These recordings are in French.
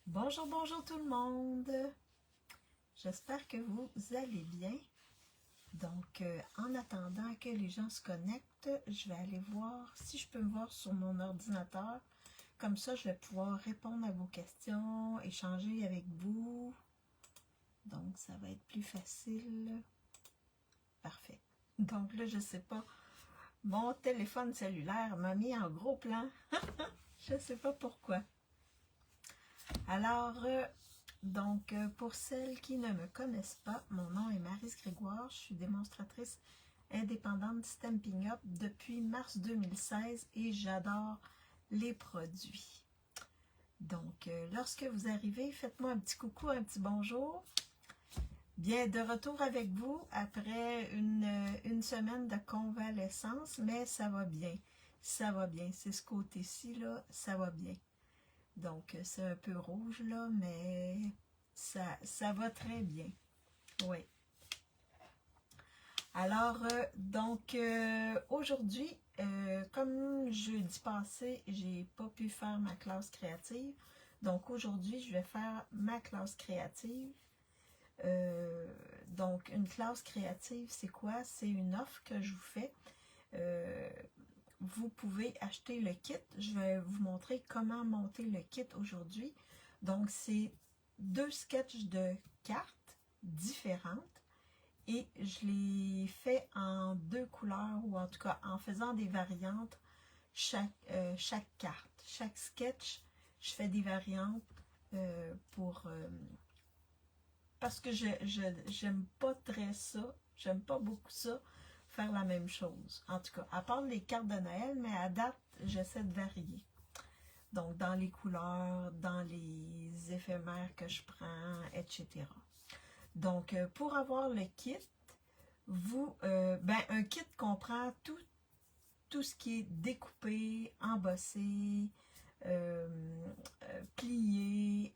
Bonjour, bonjour tout le monde. J'espère que vous allez bien. Donc, en attendant que les gens se connectent, je vais aller voir si je peux me voir sur mon ordinateur. Comme ça, je vais pouvoir répondre à vos questions, échanger avec vous. Donc, ça va être plus facile. Parfait. Donc là, je ne sais pas, mon téléphone cellulaire m'a mis en gros plan. Je ne sais pas pourquoi. Alors, pour celles qui ne me connaissent pas, mon nom est Maryse Grégoire, je suis démonstratrice indépendante Stampin' Up depuis mars 2016 et j'adore les produits. Donc, lorsque vous arrivez, faites-moi un petit coucou, un petit bonjour. Bien, de retour avec vous après une semaine de convalescence, mais ça va bien. Ça va bien. C'est ce côté-ci, là, ça va bien. Donc, c'est un peu rouge, là, mais ça va très bien. Oui. Alors, aujourd'hui, comme jeudi passé, j'ai pas pu faire ma classe créative. Donc, aujourd'hui, je vais faire ma classe créative. Donc, une classe créative, c'est quoi? C'est une offre que je vous fais. Vous pouvez acheter le kit. Je vais vous montrer comment monter le kit aujourd'hui. Donc, c'est 2 sketchs de cartes différentes et je les fais en 2 couleurs ou en tout cas en faisant des variantes chaque carte. Chaque sketch, je fais des variantes parce que j'aime pas très ça. J'aime pas beaucoup ça, faire la même chose. En tout cas, à part les cartes de Noël, mais à date, j'essaie de varier. Donc, dans les couleurs, dans les éphémères que je prends, etc. Donc, pour avoir le kit, un kit comprend tout ce qui est découpé, embossé, plié,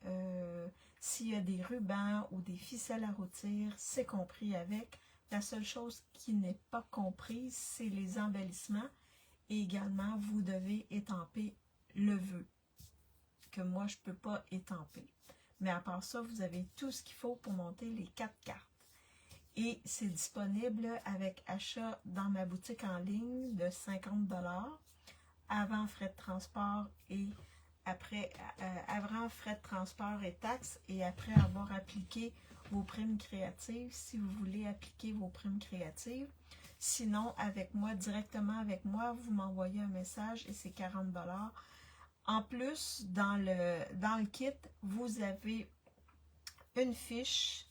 s'il y a des rubans ou des ficelles à rôtir, c'est compris avec. La seule chose qui n'est pas comprise, c'est les embellissements. Et également, vous devez étamper le vœu, que moi, je ne peux pas étamper. Mais à part ça, vous avez tout ce qu'il faut pour monter les 4 cartes. Et c'est disponible avec achat dans ma boutique en ligne de 50 $ avant frais de transport et avant frais de transport et taxes et après avoir appliqué vos primes créatives, si vous voulez appliquer vos primes créatives. Sinon, directement avec moi, vous m'envoyez un message et c'est 40 $. En plus, dans le kit, vous avez une fiche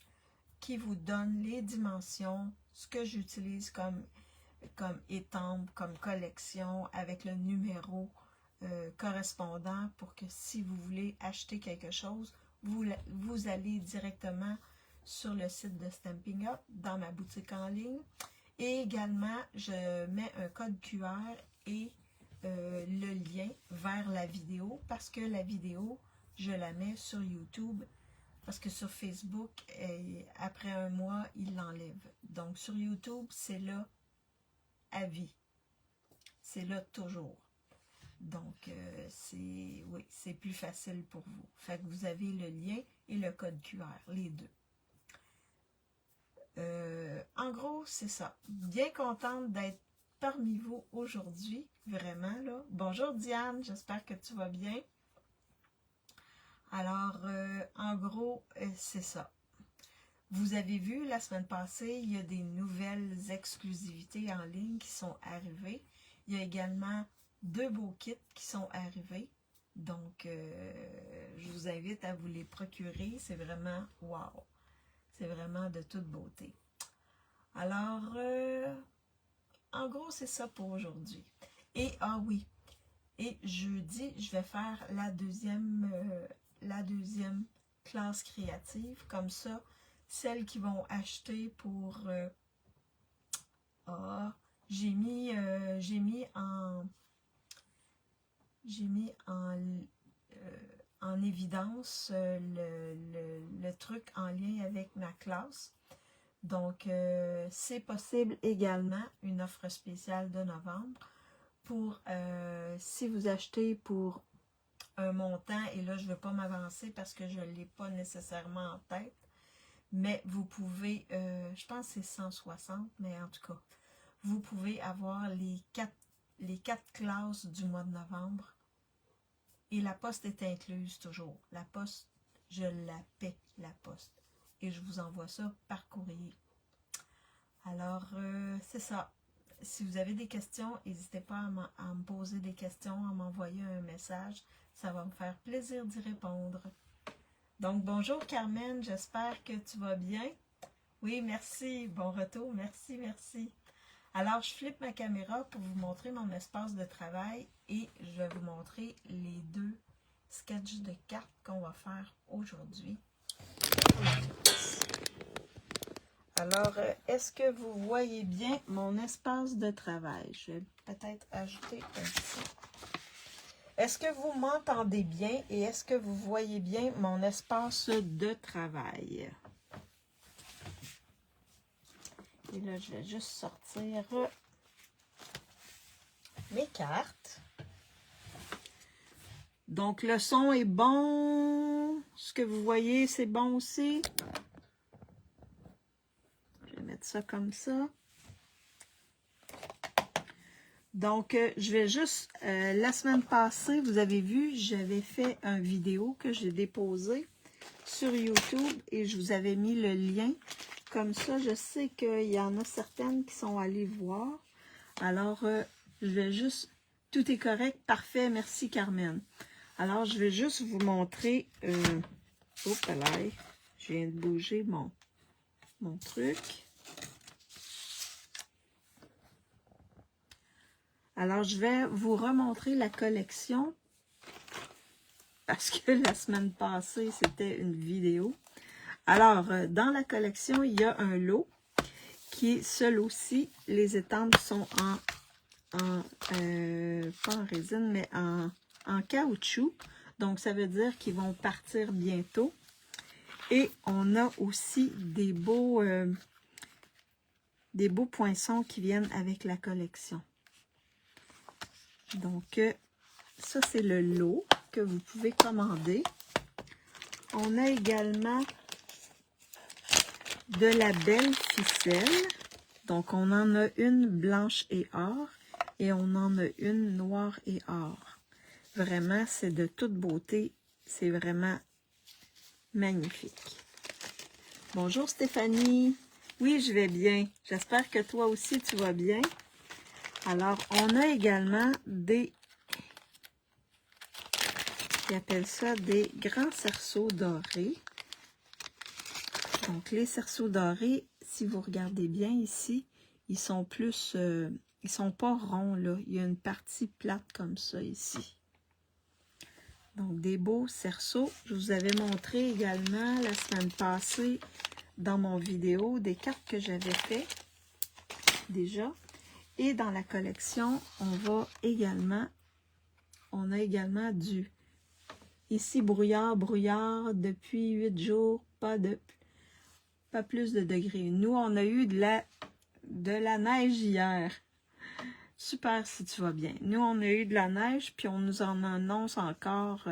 qui vous donne les dimensions, ce que j'utilise comme étampe, comme collection, avec le numéro correspondant pour que si vous voulez acheter quelque chose, vous allez directement sur le site de Stampin' Up, dans ma boutique en ligne. Et également, je mets un code QR et le lien vers la vidéo parce que la vidéo, je la mets sur YouTube. Parce que sur Facebook, après un mois, il l'enlève. Donc, sur YouTube, c'est là à vie. C'est là toujours. Donc, c'est plus facile pour vous. Fait que vous avez le lien et le code QR, les deux. En gros, c'est ça. Bien contente d'être parmi vous aujourd'hui, vraiment, là. Bonjour Diane, j'espère que tu vas bien. Alors, en gros, c'est ça. Vous avez vu, la semaine passée, il y a des nouvelles exclusivités en ligne qui sont arrivées. Il y a également 2 beaux kits qui sont arrivés. Donc, je vous invite à vous les procurer. C'est vraiment wow! C'est vraiment de toute beauté. Alors, en gros, c'est ça pour aujourd'hui. Et, oui, et jeudi, je vais faire la deuxième classe créative. Comme ça, celles qui vont acheter pour... j'ai mis en évidence le truc en lien avec ma classe. Donc, c'est possible également une offre spéciale de novembre pour si vous achetez pour un montant, et là, je ne veux pas m'avancer parce que je ne l'ai pas nécessairement en tête, mais vous pouvez, je pense que c'est 160, mais en tout cas, vous pouvez avoir les quatre classes du mois de novembre, et la poste est incluse toujours. La poste, je la paie, la poste, et je vous envoie ça par courrier. Alors, c'est ça. Si vous avez des questions, n'hésitez pas à me poser des questions, à m'envoyer un message. Ça va me faire plaisir d'y répondre. Donc, bonjour Carmen, j'espère que tu vas bien. Oui, merci. Bon retour. Merci, merci. Alors, je flippe ma caméra pour vous montrer mon espace de travail et je vais vous montrer les 2 sketchs de cartes qu'on va faire aujourd'hui. Alors, est-ce que vous voyez bien mon espace de travail? Je vais peut-être ajouter un petit. Est-ce que vous m'entendez bien et est-ce que vous voyez bien mon espace de travail? Et là, je vais juste sortir mes cartes. Donc, le son est bon. Ce que vous voyez, c'est bon aussi. Je vais mettre ça comme ça. Donc, je vais juste, la semaine passée, vous avez vu, j'avais fait une vidéo que j'ai déposée sur YouTube et je vous avais mis le lien. Comme ça, je sais qu'il y en a certaines qui sont allées voir. Alors, je vais juste, tout est correct, parfait, merci Carmen. Alors, je vais juste vous montrer, oups là, je viens de bouger mon truc. Alors, je vais vous remontrer la collection parce que la semaine passée, c'était une vidéo. Alors, dans la collection, il y a un lot qui est seul aussi. Les étampes sont pas en résine, mais en caoutchouc. Donc, ça veut dire qu'ils vont partir bientôt. Et on a aussi des beaux poinçons qui viennent avec la collection. Donc, ça, c'est le lot que vous pouvez commander. On a également de la belle ficelle. Donc, on en a une blanche et or et on en a une noire et or. Vraiment, c'est de toute beauté. C'est vraiment magnifique. Bonjour Stéphanie. Oui, je vais bien. J'espère que toi aussi, tu vas bien. Alors, on a également des, ils appellent ça des grands cerceaux dorés. Donc, les cerceaux dorés, si vous regardez bien ici, ils sont plus, ils sont pas ronds là. Il y a une partie plate comme ça ici. Donc, des beaux cerceaux. Je vous avais montré également la semaine passée dans mon vidéo des cartes que j'avais fait déjà. Et dans la collection, on a également du, ici, brouillard, depuis 8 jours, pas plus de degrés. Nous, on a eu de la neige hier. Super si tu vas bien. Nous, on a eu de la neige, puis on nous en annonce encore.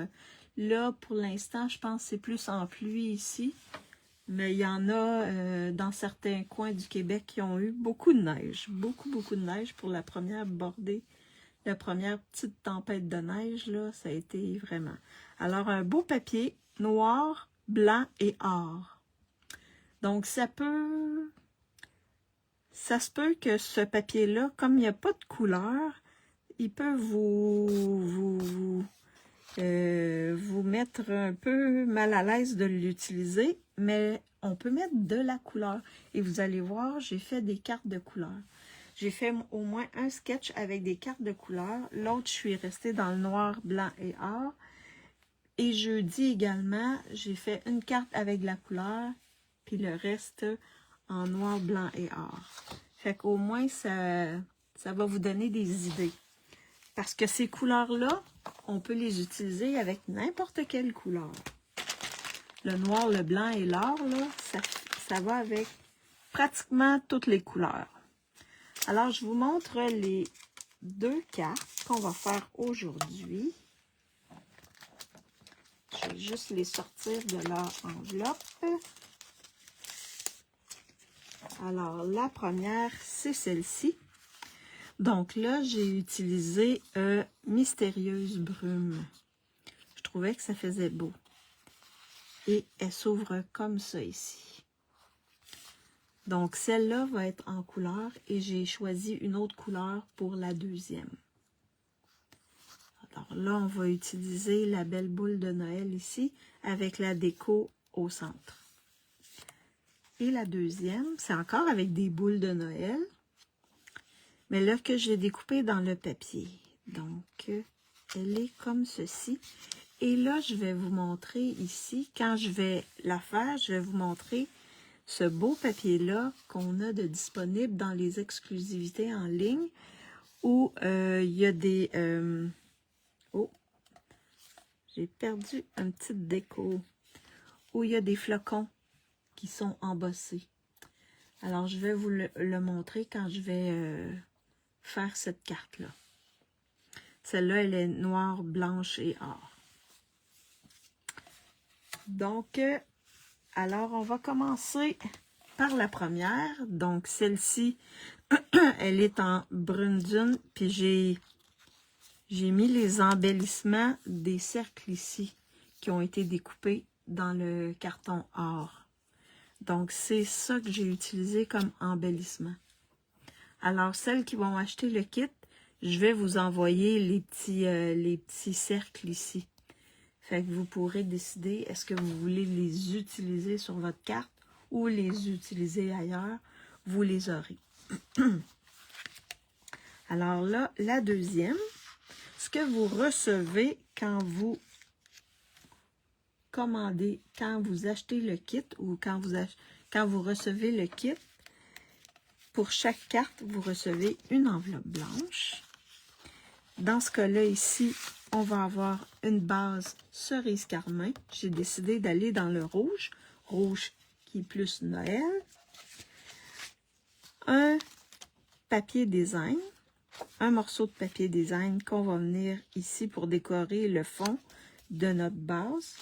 Là, pour l'instant, je pense que c'est plus en pluie ici. Mais il y en a dans certains coins du Québec qui ont eu beaucoup de neige. Beaucoup de neige pour la première bordée. La première petite tempête de neige, là, ça a été vraiment. Alors, un beau papier noir, blanc et or. Donc, ça se peut que ce papier-là, comme il n'y a pas de couleur, il peut vous mettre un peu mal à l'aise de l'utiliser, mais on peut mettre de la couleur. Et vous allez voir, j'ai fait des cartes de couleur. J'ai fait au moins un sketch avec des cartes de couleur. L'autre, je suis restée dans le noir, blanc et or. Et jeudi également, j'ai fait une carte avec de la couleur, puis le reste en noir, blanc et or. Fait qu'au moins, ça va vous donner des idées. Parce que ces couleurs-là, on peut les utiliser avec n'importe quelle couleur. Le noir, le blanc et l'or, là, ça va avec pratiquement toutes les couleurs. Alors, je vous montre les 2 cartes qu'on va faire aujourd'hui. vais juste les sortir de leur enveloppe. Alors, la première, c'est celle-ci. Donc là, j'ai utilisé Mystérieuse Brume. Je trouvais que ça faisait beau. Et elle s'ouvre comme ça ici. Donc, celle-là va être en couleur et j'ai choisi une autre couleur pour la deuxième. Alors là, on va utiliser la belle boule de Noël ici avec la déco au centre. Et la deuxième, c'est encore avec des boules de Noël, mais là que j'ai découpé dans le papier. Donc, elle est comme ceci. Et là, je vais vous montrer ici, quand je vais la faire, je vais vous montrer ce beau papier-là qu'on a de disponible dans les exclusivités en ligne où il y a des... oh, j'ai perdu un petit déco. Où il y a des flocons qui sont embossés. Alors, je vais vous le montrer quand je vais faire cette carte-là. Celle-là, elle est noire, blanche et or. Donc, alors, on va commencer par la première. Donc, celle-ci, elle est en brune dune. Puis, j'ai mis les embellissements des cercles ici qui ont été découpés dans le carton or. Donc, c'est ça que j'ai utilisé comme embellissement. Alors, celles qui vont acheter le kit, je vais vous envoyer les petits cercles ici. Fait que vous pourrez décider, est-ce que vous voulez les utiliser sur votre carte ou les utiliser ailleurs. Vous les aurez. Alors là, la deuxième, ce que vous recevez quand vous commandez, quand vous achetez le kit ou quand vous recevez le kit, pour chaque carte, vous recevez une enveloppe blanche. Dans ce cas-là, ici, on va avoir une base cerise carmin. J'ai décidé d'aller dans le rouge. Rouge qui est plus Noël. Un papier design. Un morceau de papier design qu'on va venir ici pour décorer le fond de notre base.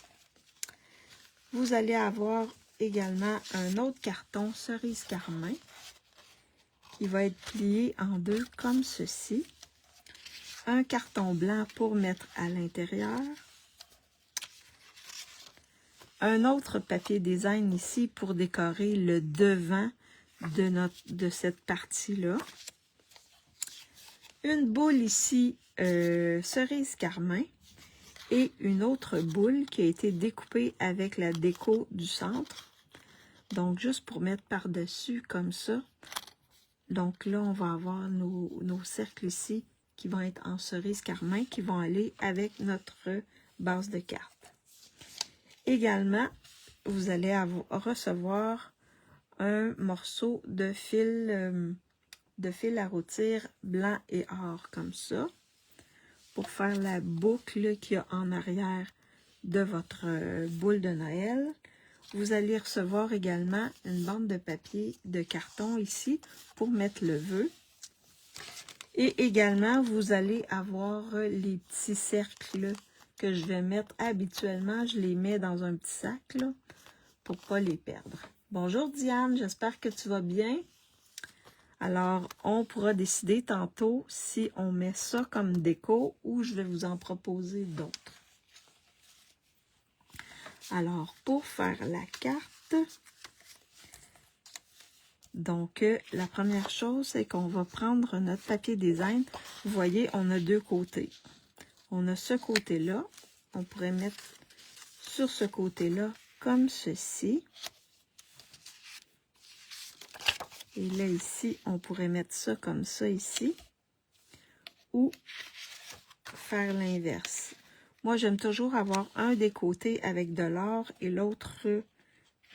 Vous allez avoir également un autre carton cerise carmin qui va être plié en deux comme ceci. Un carton blanc pour mettre à l'intérieur. Un autre papier design ici pour décorer le devant de cette partie-là. Une boule ici, cerise carmin. Et une autre boule qui a été découpée avec la déco du centre. Donc, juste pour mettre par-dessus comme ça. Donc là, on va avoir nos cercles ici qui vont être en cerise carmin, qui vont aller avec notre base de carte. Également, vous allez recevoir un morceau de fil à rôtir blanc et or, comme ça, pour faire la boucle qu'il y a en arrière de votre boule de Noël. Vous allez recevoir également une bande de papier de carton ici pour mettre le vœu. Et également, vous allez avoir les petits cercles que je vais mettre habituellement. Je les mets dans un petit sac là, pour ne pas les perdre. Bonjour Diane, j'espère que tu vas bien. Alors, on pourra décider tantôt si on met ça comme déco ou je vais vous en proposer d'autres. Alors, pour faire la carte, donc, la première chose, c'est qu'on va prendre notre papier design. Vous voyez, on a deux côtés. On a ce côté-là. On pourrait mettre sur ce côté-là comme ceci. Et là, ici, on pourrait mettre ça comme ça ici. Ou faire l'inverse. Moi, j'aime toujours avoir un des côtés avec de l'or et l'autre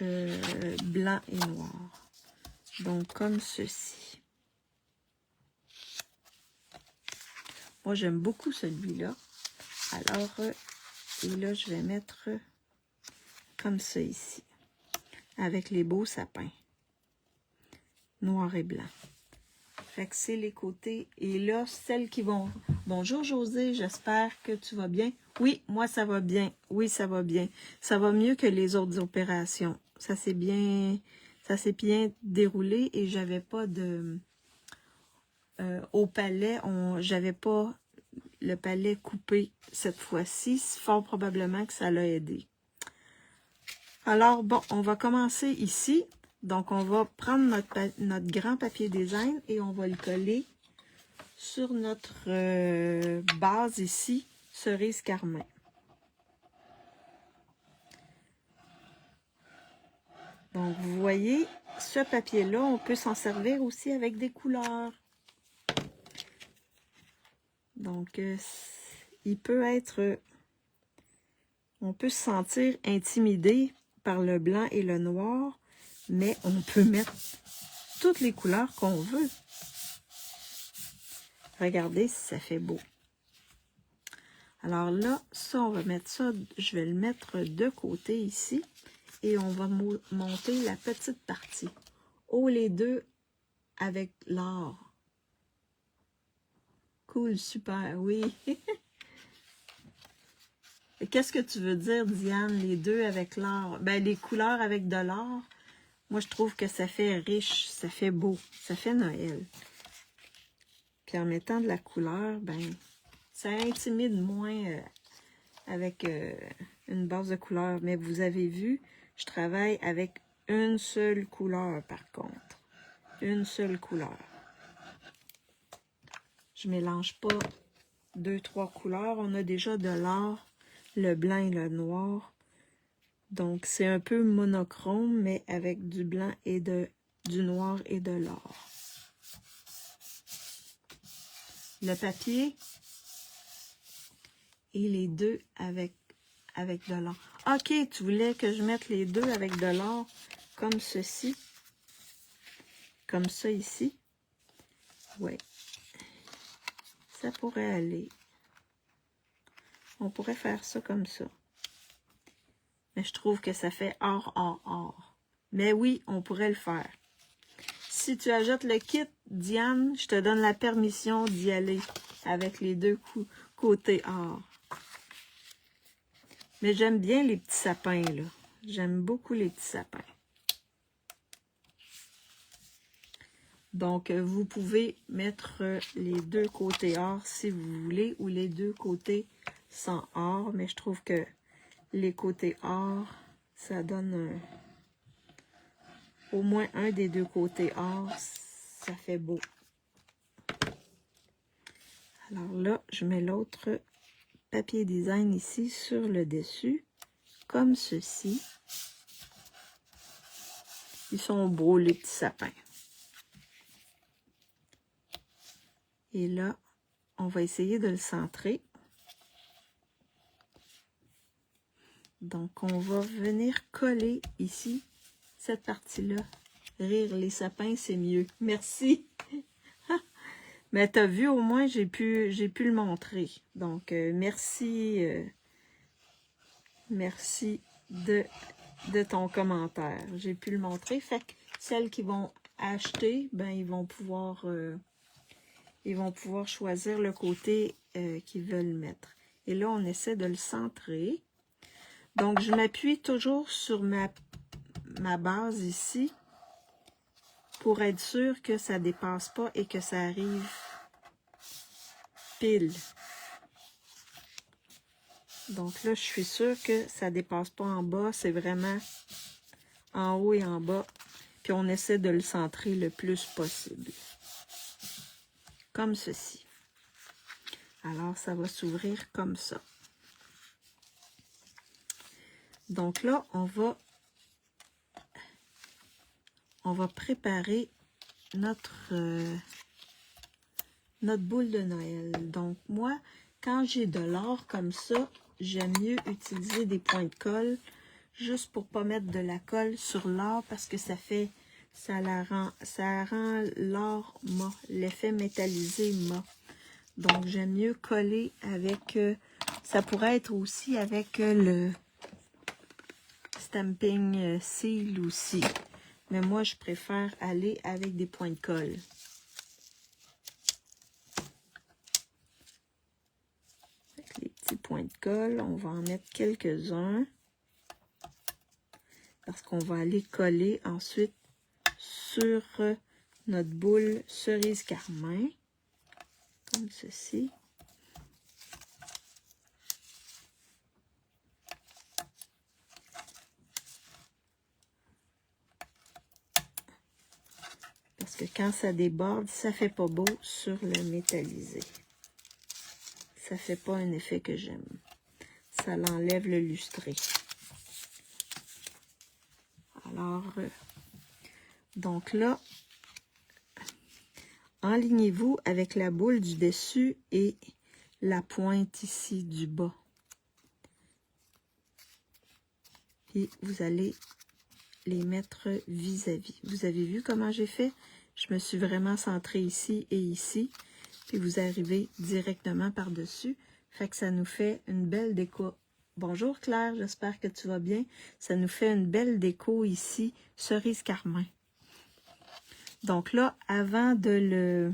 blanc et noir. Donc, comme ceci. Moi, j'aime beaucoup celui-là. Alors, et là, je vais mettre comme ça ici. Avec les beaux sapins. Noir et blanc. Fait que c'est les côtés. Et là, celles qui vont... Bonjour José, j'espère que tu vas bien. Oui, moi ça va bien. Oui, ça va bien. Ça va mieux que les autres opérations. Ça s'est bien déroulé et j'avais pas de... au palais, j'avais pas le palais coupé cette fois-ci. Fort probablement que ça l'a aidé. Alors, bon, on va commencer ici. Donc, on va prendre notre grand papier design et on va le coller sur notre base ici, cerise carmin. Donc, vous voyez, ce papier-là, on peut s'en servir aussi avec des couleurs. Donc, il peut être... on peut se sentir intimidé par le blanc et le noir, mais on peut mettre toutes les couleurs qu'on veut. Regardez si ça fait beau. Alors là, ça, on va mettre ça, je vais le mettre de côté ici. Et on va monter la petite partie. Oh, les deux avec l'or. Cool, super, oui. Qu'est-ce que tu veux dire, Diane, les deux avec l'or? Ben, les couleurs avec de l'or, moi, je trouve que ça fait riche, ça fait beau, ça fait Noël. Puis en mettant de la couleur, ben, ça intimide moins avec une base de couleur. Mais vous avez vu, je travaille avec une seule couleur, par contre. Une seule couleur. Je mélange pas 2-3 couleurs. On a déjà de l'or, le blanc et le noir. Donc, c'est un peu monochrome, mais avec du blanc et du noir et de l'or. Le papier et les deux avec de l'or. Ok, tu voulais que je mette les deux avec de l'or comme ceci. Comme ça ici. Oui. Ça pourrait aller. On pourrait faire ça comme ça. Mais je trouve que ça fait or, or, or. Mais oui, on pourrait le faire. Si tu ajoutes le kit, Diane, je te donne la permission d'y aller avec les deux côtés or. Mais j'aime bien les petits sapins, là. J'aime beaucoup les petits sapins. Donc, vous pouvez mettre les deux côtés or si vous voulez, ou les deux côtés sans or. Mais je trouve que les côtés or, ça donne au moins un des deux côtés or. Ça fait beau. Alors là, je mets l'autre papier design ici sur le dessus, comme ceci. Ils sont beaux, les petits sapins. Et là, on va essayer de le centrer. Donc, on va venir coller ici, cette partie-là. Rire les sapins, c'est mieux. Merci. Mais tu as vu, au moins, j'ai pu le montrer. Donc, merci. Merci de ton commentaire. J'ai pu le montrer. Fait que celles qui vont acheter, ben, ils vont pouvoir choisir le côté qu'ils veulent mettre. Et là, on essaie de le centrer. Donc, je m'appuie toujours sur ma base ici pour être sûr que ça ne dépasse pas et que ça arrive pile. Donc là, je suis sûre que ça ne dépasse pas en bas. C'est vraiment en haut et en bas. Puis on essaie de le centrer le plus possible. Comme ceci. Alors, ça va s'ouvrir comme ça. Donc là, on va préparer notre boule de Noël. Donc moi, quand j'ai de l'or comme ça, j'aime mieux utiliser des points de colle juste pour pas mettre de la colle sur l'or parce que ça rend l'or mat, l'effet métallisé mat. Donc j'aime mieux coller avec, ça pourrait être aussi avec le stamping seal aussi. Mais moi je préfère aller avec des points de colle. points de colle. On va en mettre quelques-uns. Parce qu'on va aller coller ensuite sur notre boule cerise carmin. Comme ceci. Parce que quand ça déborde, ça fait pas beau sur le métallisé. Ça fait pas un effet que j'aime. Ça l'enlève le lustré. Alors, donc là, enlignez-vous avec la boule du dessus et la pointe ici du bas. Et vous allez les mettre vis-à-vis. Vous avez vu comment j'ai fait? Je me suis vraiment centrée ici et ici. Puis vous arrivez directement par-dessus. Fait que ça nous fait une belle déco. Bonjour Claire, j'espère que tu vas bien. Ça nous fait une belle déco ici, cerise carmin. Donc là, avant de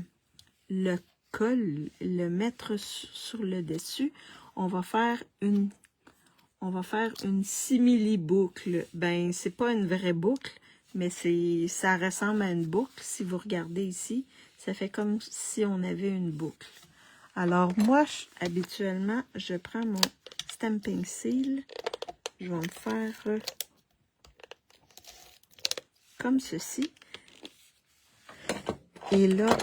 le mettre sur le dessus, on va faire une simili-boucle. Ben, c'est pas une vraie boucle, mais ça ressemble à une boucle. Si vous regardez ici, ça fait comme si on avait une boucle. Alors, moi, habituellement, je prends mon stamping seal. Je vais me faire comme ceci. Et là,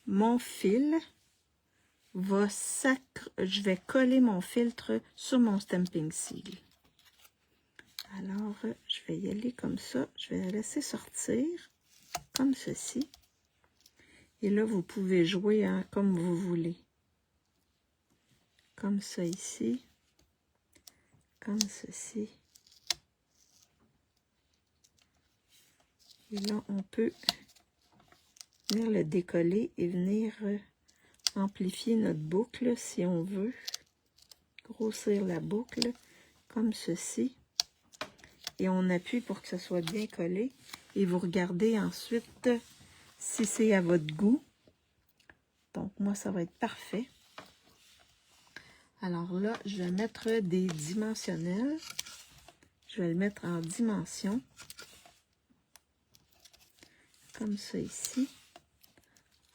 mon fil je vais coller mon filtre sur mon stamping seal. Alors, je vais y aller comme ça. Je vais la laisser sortir comme ceci. Et là, vous pouvez jouer comme vous voulez. Comme ça ici. Comme ceci. Et là, on peut venir le décoller et venir amplifier notre boucle si on veut. Grossir la boucle comme ceci. Et on appuie pour que ça soit bien collé. Et vous regardez ensuite si c'est à votre goût. Donc, moi, ça va être parfait. Alors là, je vais mettre des dimensionnels. Je vais le mettre en dimension. Comme ça ici.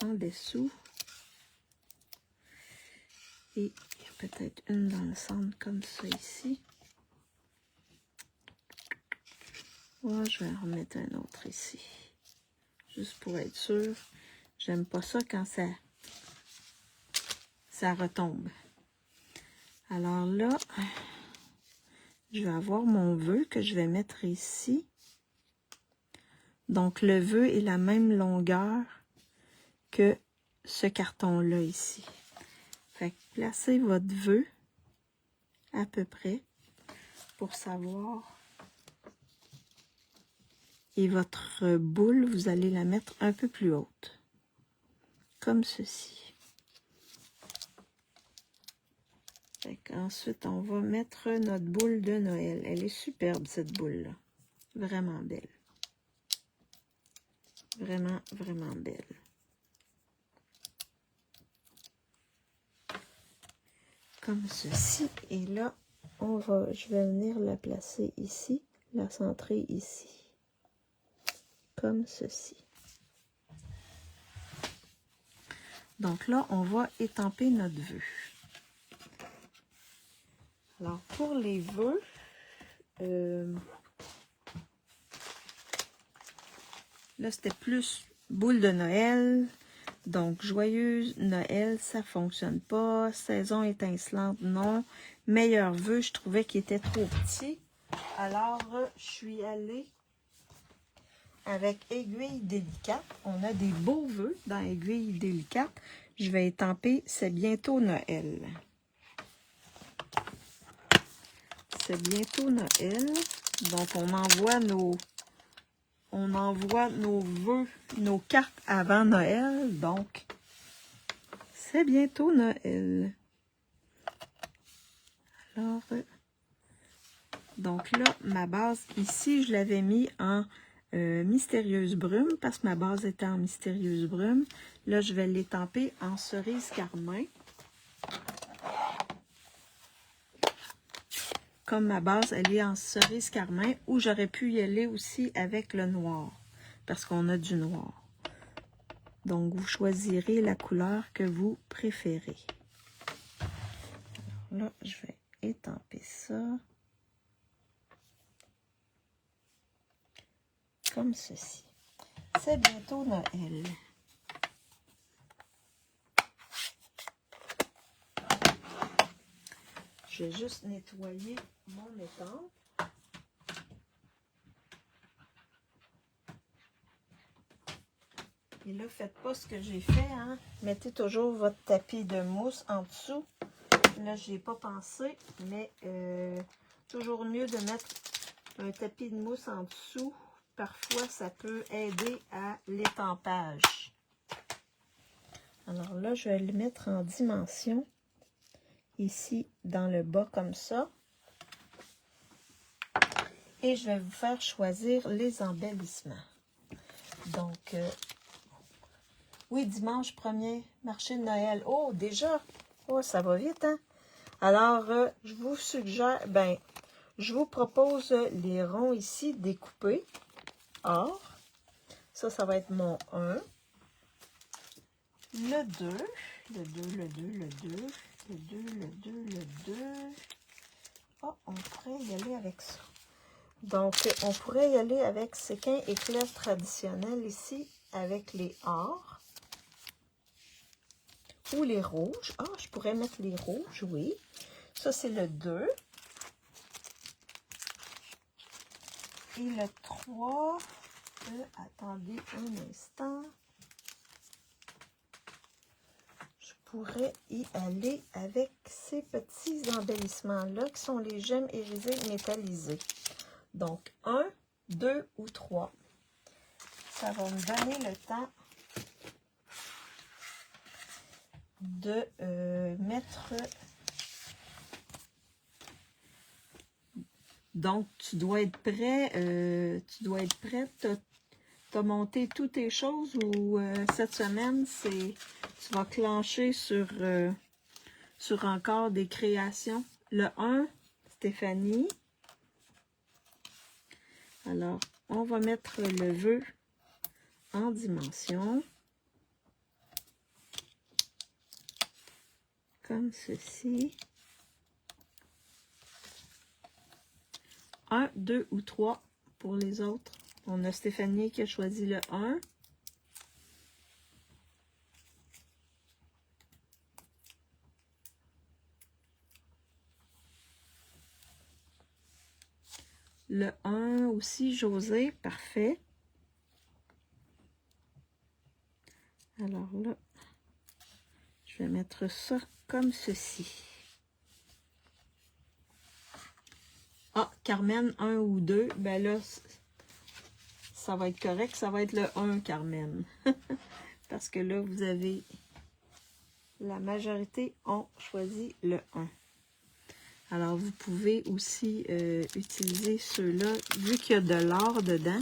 En dessous. Et il y a peut-être une dans le centre comme ça ici. Moi, je vais en remettre un autre ici. Juste pour être sûr. J'aime pas ça quand ça retombe. Alors là, je vais avoir mon vœu que je vais mettre ici. Donc, le vœu est la même longueur que ce carton-là ici. Fait que placez votre vœu à peu près pour savoir. Et votre boule, vous allez la mettre un peu plus haute. Comme ceci. Ensuite, on va mettre notre boule de Noël. Elle est superbe, cette boule-là. Vraiment belle. Vraiment, vraiment belle. Comme ceci. Et là, je vais venir la placer ici, la centrer ici. Comme ceci. Donc là, on va étamper notre vœu. Alors, pour les vœux, là, c'était plus boule de Noël. Donc, joyeuse Noël, ça fonctionne pas. Saison étincelante, non. Meilleur vœu, je trouvais qu'il était trop petit. Alors, je suis allée avec aiguille délicate. On a des beaux vœux dans aiguille délicate. Je vais étamper, c'est bientôt Noël. C'est bientôt Noël. Donc, on envoie nos vœux, nos cartes avant Noël. Donc, c'est bientôt Noël. Alors, donc là, ma base ici, je l'avais mis en mystérieuse brume parce que ma base était en mystérieuse brume. Là, je vais l'étamper en cerise carmin. comme ma base, elle est en cerise carmin, ou j'aurais pu y aller aussi avec le noir, parce qu'on a du noir. Donc, vous choisirez la couleur que vous préférez. Alors là, je vais étamper ça. Comme ceci. C'est bientôt Noël. Je vais juste nettoyer mon étampe. Et là, faites pas ce que j'ai fait, hein. Mettez toujours votre tapis de mousse en dessous. Là, j'y ai pas pensé, mais toujours mieux de mettre un tapis de mousse en dessous. Parfois, ça peut aider à l'étampage. Alors là, je vais le mettre en dimension. Ici, dans le bas, comme ça. Et je vais vous faire choisir les embellissements. Donc, oui, dimanche 1er, marché de Noël. Oh, déjà! Oh, ça va vite, hein? Alors, je vous suggère, je vous propose les ronds ici découpés. Or, ça va être mon 1. Le 2, le 2, le 2, le 2, le 2, le 2, le 2. Oh, on pourrait y aller avec ça. Donc, on pourrait y aller avec séquin éclair traditionnel ici, avec les ors. Ou les rouges. Ah, je pourrais mettre les rouges, oui. Ça, c'est le 2. Et le 3. Attendez un instant. Je pourrais y aller avec ces petits embellissements-là, qui sont les gemmes irisées métallisées. Donc, 1, 2 ou 3. Ça va me donner le temps de mettre... Donc, tu dois être prêt, prête. Tu as monté toutes tes choses ou cette semaine, tu vas clencher sur encore des créations. Le 1, Stéphanie. Alors, on va mettre le vœu en dimension. Comme ceci. 1, 2 ou 3 pour les autres. On a Stéphanie qui a choisi le 1. Le 1 aussi, José, parfait. Alors là, je vais mettre ça comme ceci. Ah, Carmen, 1 ou 2, ben là, ça va être correct, ça va être le 1, Carmen. Parce que là, vous avez, la majorité ont choisi le 1. Alors, vous pouvez aussi utiliser ceux-là, vu qu'il y a de l'or dedans,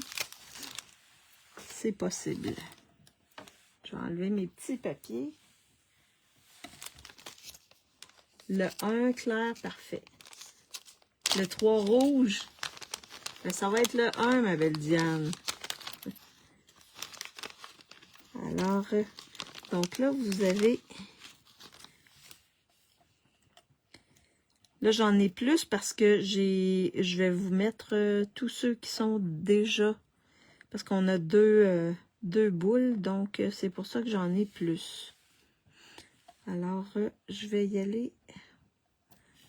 c'est possible. Je vais enlever mes petits papiers. Le 1 clair, parfait. Le 3 rouge, ben, ça va être le 1, ma belle Diane. Alors, donc là, vous avez... Là, j'en ai plus parce que je vais vous mettre tous ceux qui sont déjà... Parce qu'on a deux boules, donc c'est pour ça que j'en ai plus. Alors, je vais y aller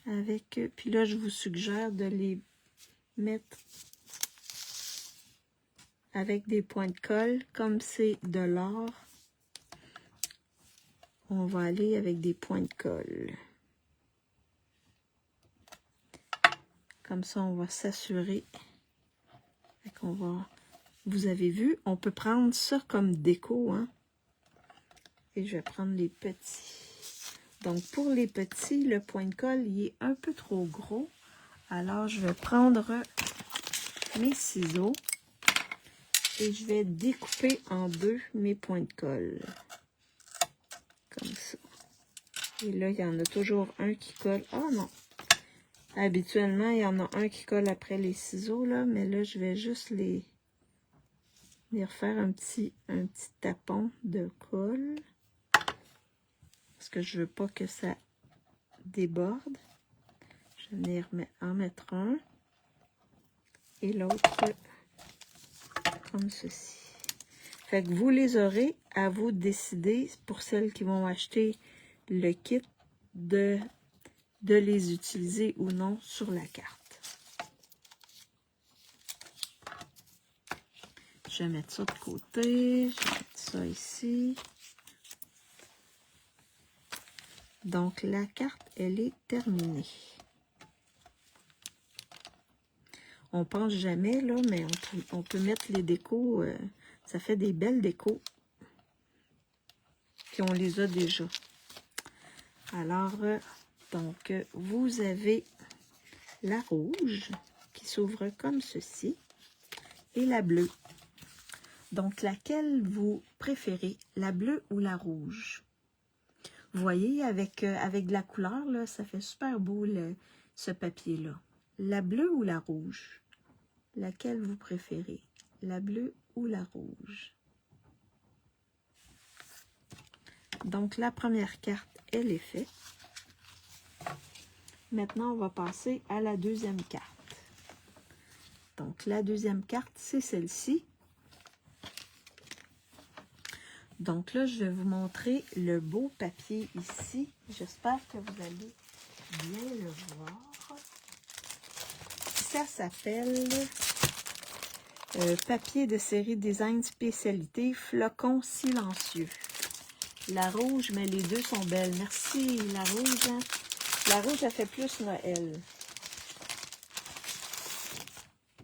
avec... Puis là, je vous suggère de les mettre avec des points de colle. Comme c'est de l'or, on va aller avec des points de colle. Comme ça, on va s'assurer qu'on va... Vous avez vu, on peut prendre ça comme déco, hein? Et je vais prendre les petits. Donc, pour les petits, le point de colle, il est un peu trop gros. Alors, je vais prendre mes ciseaux et je vais découper en deux mes points de colle. Comme ça. Et là, il y en a toujours un qui colle. Ah non! Habituellement, il y en a un qui colle après les ciseaux, là, mais là, je vais juste les refaire un petit tapon de colle. Parce que je veux pas que ça déborde. Je vais venir en mettre un. Et l'autre comme ceci. Fait que vous les aurez, à vous de décider, pour celles qui vont acheter le kit, de les utiliser ou non sur la carte. Je vais mettre ça de côté, je vais mettre ça ici. Donc la carte, elle est terminée. On pense jamais, là, mais on peut mettre les décos, ça fait des belles décos. Puis on les a déjà. Alors, donc, vous avez la rouge qui s'ouvre comme ceci et la bleue. Donc, laquelle vous préférez, la bleue ou la rouge? Vous voyez, avec de la couleur, là, ça fait super beau ce papier-là. La bleue ou la rouge? Laquelle vous préférez? La bleue ou la rouge? Donc, la première carte, elle est faite. Maintenant, on va passer à la deuxième carte. Donc, la deuxième carte, c'est celle-ci. Donc là, je vais vous montrer le beau papier ici. J'espère que vous allez bien le voir. Ça s'appelle papier de série design spécialité flocon silencieux. La rouge, mais les deux sont belles. Merci, la rouge. Hein? La rouge, elle fait plus Noël.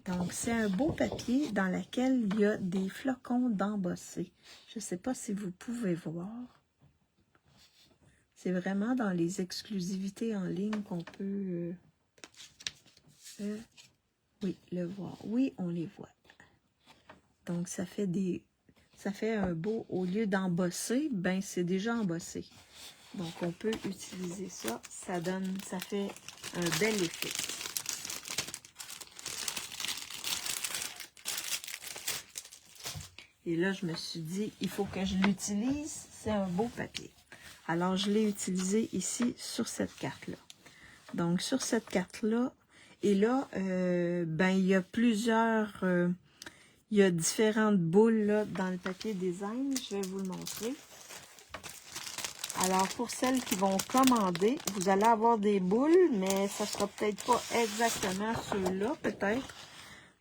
Donc, c'est un beau papier dans lequel il y a des flocons d'embossé. Je ne sais pas si vous pouvez voir. C'est vraiment dans les exclusivités en ligne qu'on peut oui, le voir. Oui, on les voit. Donc, ça fait un beau, au lieu d'embosser, ben c'est déjà embossé. Donc, on peut utiliser ça. Ça fait un bel effet. Et là, je me suis dit, il faut que je l'utilise. C'est un beau papier. Alors, je l'ai utilisé ici sur cette carte-là. Donc, sur cette carte-là, et là, ben, il y a plusieurs, il y a différentes boules là, dans le papier design. Je vais vous le montrer. Alors, pour celles qui vont commander, vous allez avoir des boules, mais ça ne sera peut-être pas exactement ceux-là, peut-être.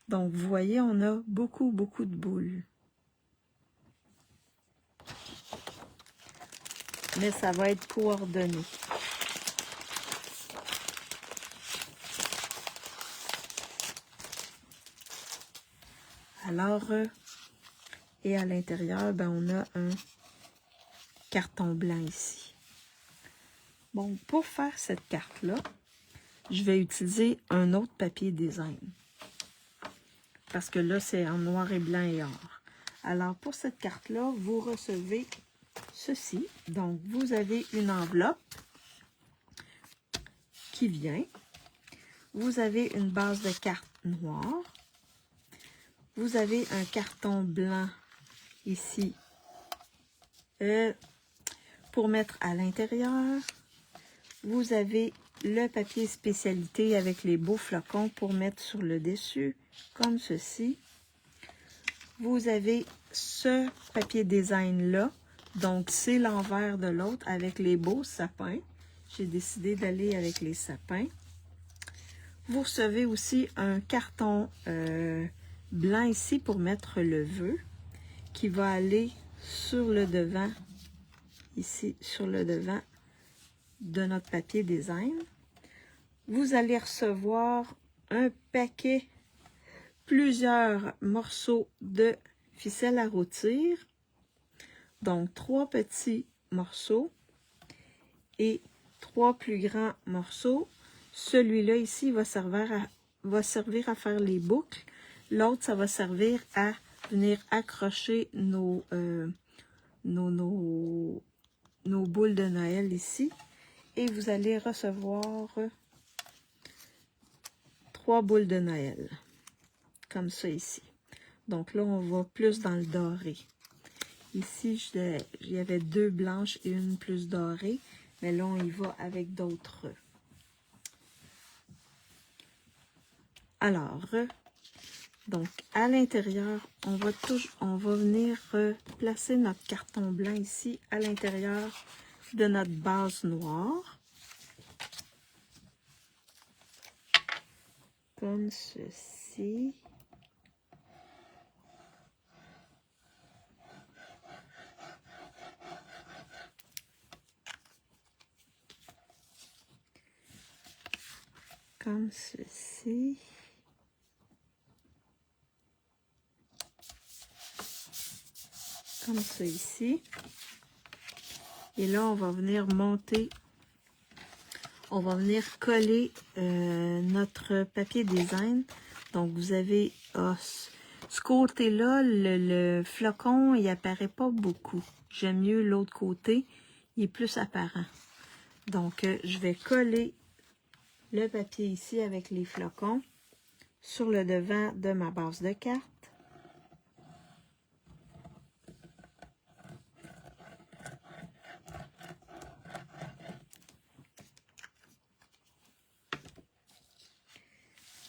Donc, vous voyez, on a beaucoup, beaucoup de boules. Mais ça va être coordonné. Alors, et à l'intérieur, ben, on a un carton blanc ici. Bon, pour faire cette carte-là, je vais utiliser un autre papier design. Parce que là, c'est en noir et blanc et or. Alors, pour cette carte-là, vous recevez ceci. Donc, vous avez une enveloppe qui vient. Vous avez une base de carte noire. Vous avez un carton blanc ici pour mettre à l'intérieur. Vous avez le papier spécialité avec les beaux flocons pour mettre sur le dessus, comme ceci. Vous avez ce papier design-là. Donc, c'est l'envers de l'autre avec les beaux sapins. J'ai décidé d'aller avec les sapins. Vous recevez aussi un carton blanc ici pour mettre le vœu qui va aller sur le devant, ici sur le devant de notre papier design. Vous allez recevoir un paquet, plusieurs morceaux de ficelle à rôtir. Donc, 3 petits morceaux et 3 plus grands morceaux. Celui-là ici va servir à faire les boucles. L'autre, ça va servir à venir accrocher nos boules de Noël ici. Et vous allez recevoir 3 boules de Noël. Comme ça ici. Donc là, on va plus dans le doré. Ici, il y avait 2 blanches et une plus dorée. Mais là, on y va avec d'autres. Alors, donc à l'intérieur, on va venir placer notre carton blanc ici à l'intérieur de notre base noire. Comme ceci. Comme ceci. Comme ça ici. Et là, on va venir monter. On va venir coller notre papier design. Donc, vous avez ce côté-là, le flocon, il apparaît pas beaucoup. J'aime mieux l'autre côté, il est plus apparent. Donc, je vais coller le papier ici avec les flocons sur le devant de ma base de carte.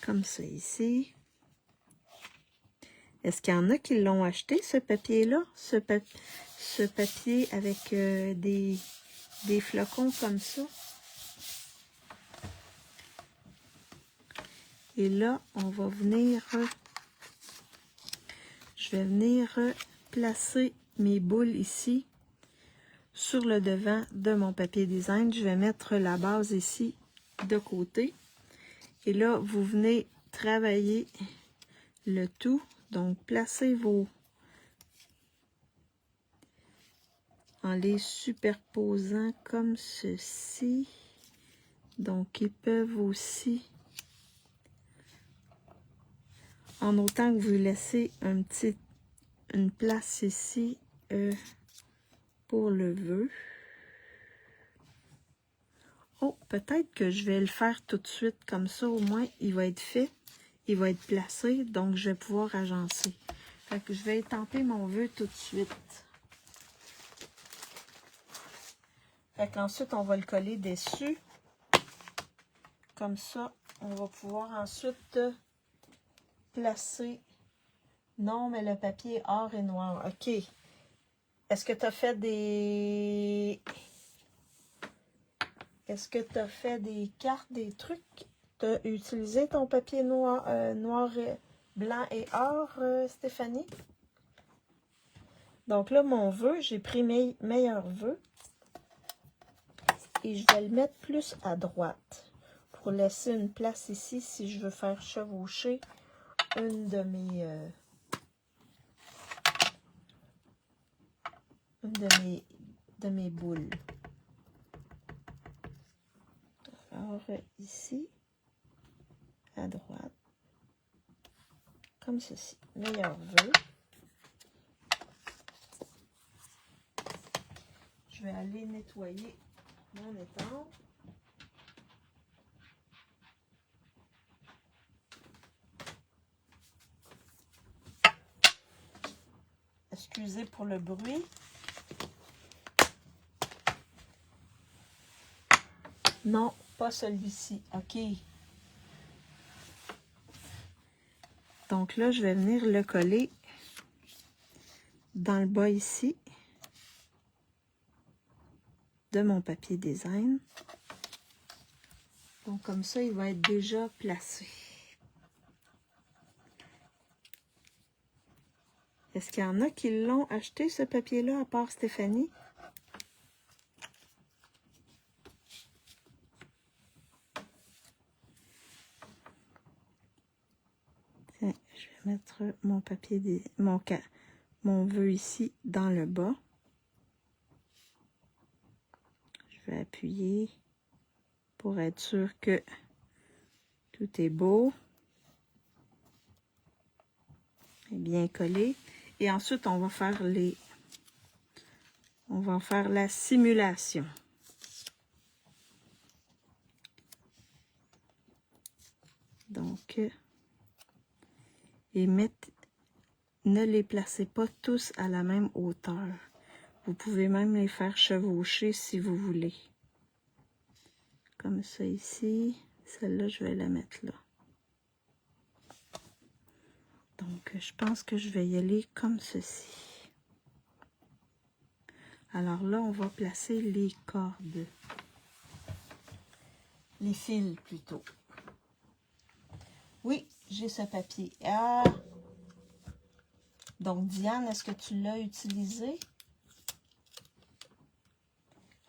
Comme ça ici. Est-ce qu'il y en a qui l'ont acheté, ce papier-là? Ce papier avec des flocons comme ça. Et là, on va venir... je vais venir placer mes boules ici sur le devant de mon papier design. Je vais mettre la base ici de côté. Et là, vous venez travailler le tout. Donc, placez vos... en les superposant comme ceci. Donc, ils peuvent aussi... en autant que vous laissez une place ici pour le vœu. Oh, peut-être que je vais le faire tout de suite, comme ça au moins il va être fait, il va être placé, donc je vais pouvoir agencer. Fait que je vais étamper mon vœu tout de suite. Fait qu'ensuite on va le coller dessus. Comme ça, on va pouvoir ensuite placer. Non, mais le papier est or et noir. OK. Est-ce que tu as fait des... Est-ce que tu as fait des cartes, des trucs? Tu as utilisé ton papier noir, blanc et or, Stéphanie? Donc là, mon vœu, j'ai pris mes meilleurs vœux. Et je vais le mettre plus à droite. Pour laisser une place ici si je veux faire chevaucher une de mes boules. Alors, ici, à droite, comme ceci. Meilleur vœu. Je vais aller nettoyer mon étampe. Excusez pour le bruit. Non, pas celui-ci. OK. Donc là, je vais venir le coller dans le bas ici de mon papier design. Donc comme ça, il va être déjà placé. Est-ce qu'il y en a qui l'ont acheté, ce papier-là, à part Stéphanie? Tiens, je vais mettre mon papier, mon vœu ici dans le bas. Je vais appuyer pour être sûr que tout est beau et bien collé. Et ensuite, on va faire la simulation. Donc, et ne les placez pas tous à la même hauteur. Vous pouvez même les faire chevaucher si vous voulez. Comme ça ici. Celle-là, je vais la mettre là. Donc, je pense que je vais y aller comme ceci. Alors là, on va placer les cordes. Les fils, plutôt. Oui, j'ai ce papier. Ah! Donc, Diane, est-ce que tu l'as utilisé?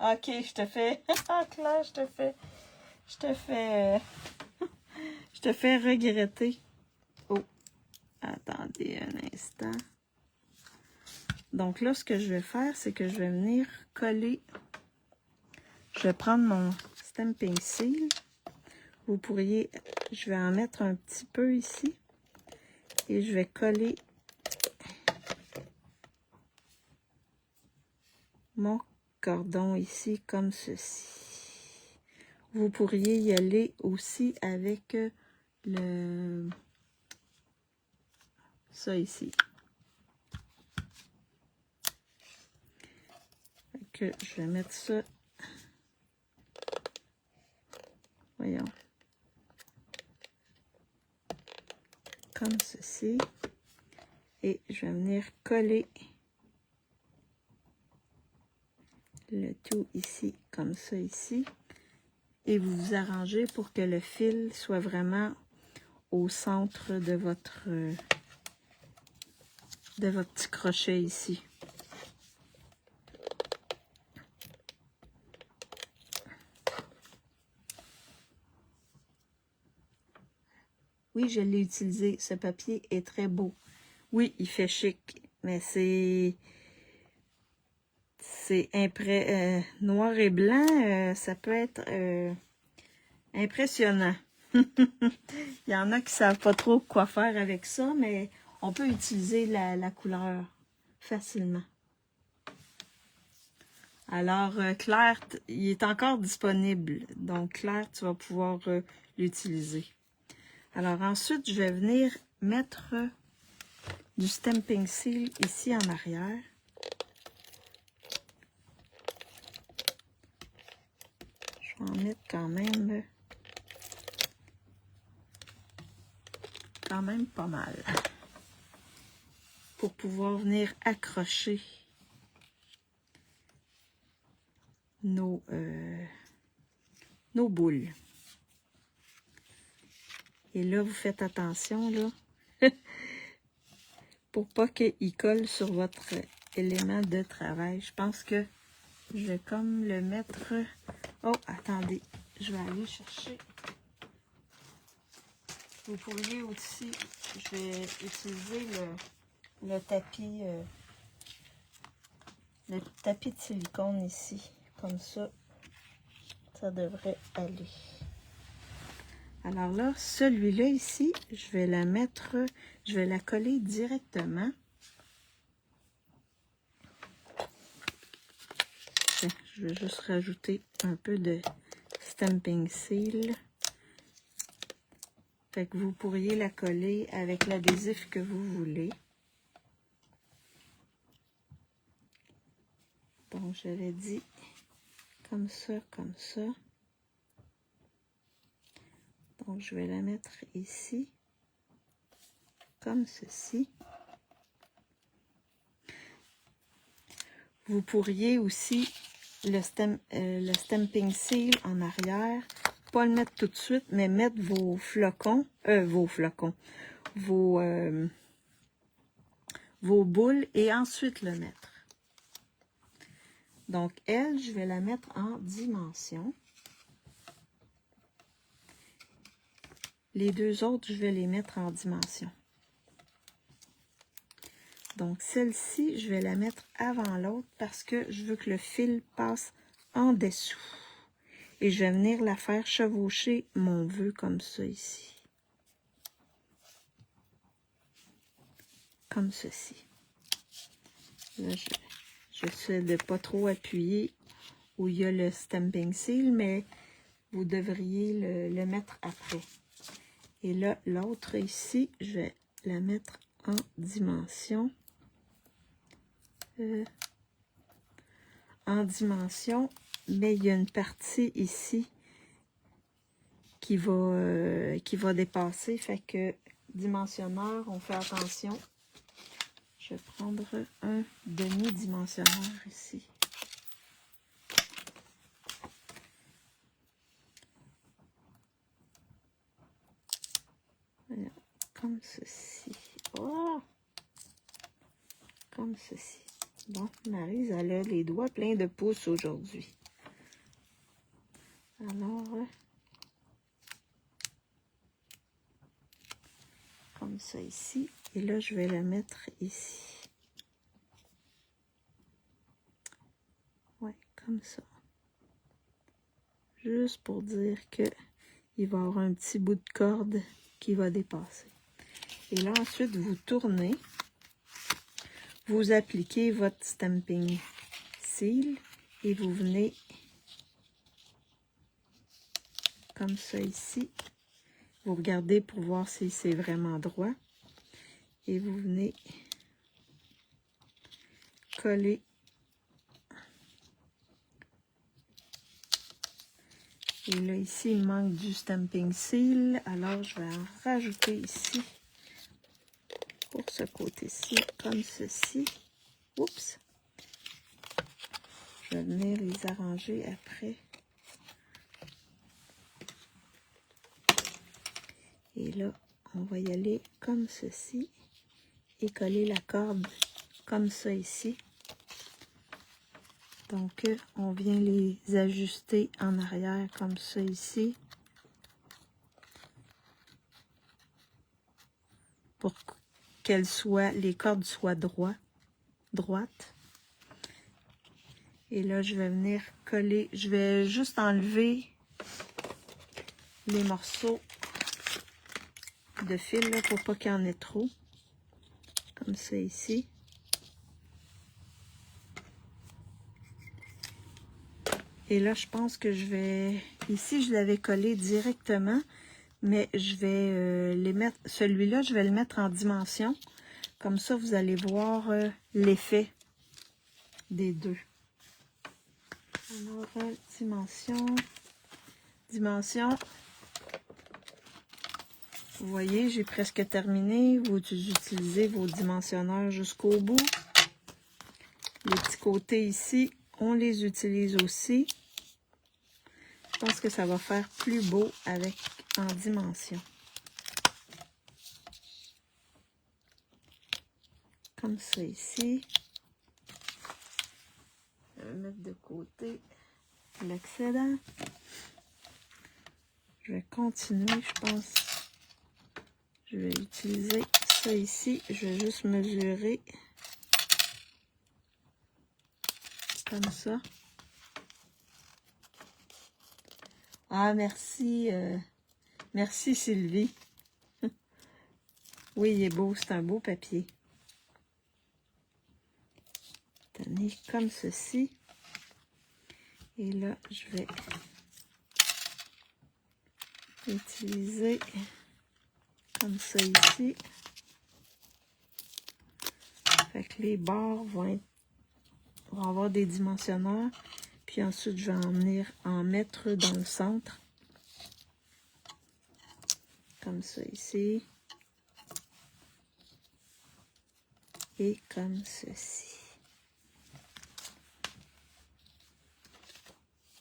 Ok, je te fais... Ah, Claire, je te fais regretter. Oh, attendez un instant. Donc là, ce que je vais faire, c'est que je vais venir coller. Je vais prendre mon stamping seal. Vous pourriez... Je vais en mettre un petit peu ici. Et je vais coller mon cordon ici comme ceci. Vous pourriez y aller aussi avec ça ici. Que je vais mettre ça. Voyons. Comme ceci. Et je vais venir coller le tout ici, comme ça ici. Et vous vous arrangez pour que le fil soit vraiment au centre de votre petit crochet ici. Oui, je l'ai utilisé. Ce papier est très beau. Oui, il fait chic, mais c'est noir et blanc, ça peut être impressionnant. Il y en a qui savent pas trop quoi faire avec ça, mais on peut utiliser la couleur facilement. Alors, Claire, il est encore disponible. Donc, Claire, tu vas pouvoir l'utiliser. Alors, ensuite, je vais venir mettre du stamping seal ici en arrière. Je vais en mettre quand même pas mal. Pour pouvoir venir accrocher nos boules. Et là, vous faites attention, là, pour pas qu'il colle sur votre élément de travail. Je pense que je vais comme le mettre... Oh, attendez, je vais aller chercher. Vous pourriez aussi, je vais utiliser le tapis de silicone ici. Comme ça, ça devrait aller. Alors là, celui-là ici, je vais la coller directement. Je vais juste rajouter un peu de stamping seal. Fait que vous pourriez la coller avec l'adhésif que vous voulez. Donc, j'avais dit comme ça, comme ça. Donc, je vais la mettre ici, comme ceci. Vous pourriez aussi le stamping seal en arrière, pas le mettre tout de suite, mais mettre vos boules et ensuite le mettre. Donc, elle, je vais la mettre en dimension. Les deux autres, je vais les mettre en dimension. Donc, celle-ci, je vais la mettre avant l'autre parce que je veux que le fil passe en dessous. Et je vais venir la faire chevaucher mon vœu comme ça ici. Comme ceci. Là, j'essaie de pas trop appuyer où il y a le stamping seal, mais vous devriez le mettre après. Et là, l'autre ici, je vais la mettre en dimension. Mais il y a une partie ici qui va dépasser. Fait que dimensionneur, on fait attention. Je vais prendre un demi-dimensionneur ici. Voilà, comme ceci. Oh! Comme ceci. Bon, Maryse, elle a les doigts pleins de pouces aujourd'hui. Alors, comme ça ici. Et là, je vais la mettre ici. Ouais, comme ça. Juste pour dire que il va y avoir un petit bout de corde qui va dépasser. Et là, ensuite, vous tournez. Vous appliquez votre stamping seal et vous venez comme ça ici. Vous regardez pour voir si c'est vraiment droit. Et vous venez coller. Et là, ici, il manque du stamping seal. Alors, je vais en rajouter ici. Pour ce côté-ci, comme ceci. Oups! Je vais venir les arranger après. Et là, on va y aller comme ceci. Et coller la corde comme ça ici. Donc, on vient les ajuster en arrière comme ça ici. Pour qu'elles soient, les cordes soient droites. Et là, je vais venir coller. Je vais juste enlever les morceaux de fil là, pour pas qu'il y en ait trop. Comme ça ici. Et là, je pense que je vais... Ici, je l'avais collé directement, mais je vais les mettre... Celui-là, je vais le mettre en dimension. Comme ça, vous allez voir l'effet des deux. Alors, dimension. Vous voyez, j'ai presque terminé. Vous utilisez vos dimensionneurs jusqu'au bout. Les petits côtés ici, on les utilise aussi. Je pense que ça va faire plus beau avec en dimension. Comme ça ici. Je vais mettre de côté l'excédent. Je vais continuer, je pense. Je vais utiliser ça ici. Je vais juste mesurer. Comme ça. Ah, merci. Merci Sylvie. Oui, il est beau. C'est un beau papier. Tenez comme ceci. Et là, je vais utiliser comme ça ici. Fait que les bords vont avoir des dimensionneurs. Puis ensuite, je vais en mettre dans le centre. Comme ça ici. Et comme ceci.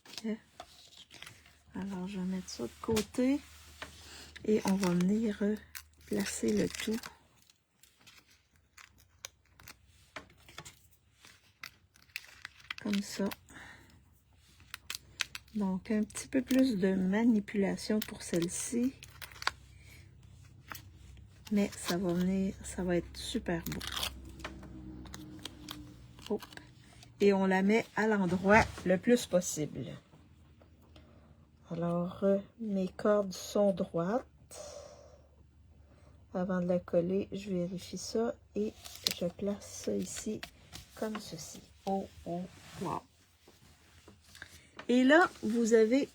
Okay. Alors, je vais mettre ça de côté. Et on va venir placer le tout. Comme ça. Donc, un petit peu plus de manipulation pour celle-ci. Mais ça va être super beau. Oh. Et on la met à l'endroit le plus possible. Alors, mes cordes sont droites. Avant de la coller, je vérifie ça et je place ça ici comme ceci. Oh, oh, wow! Et là, vous avez,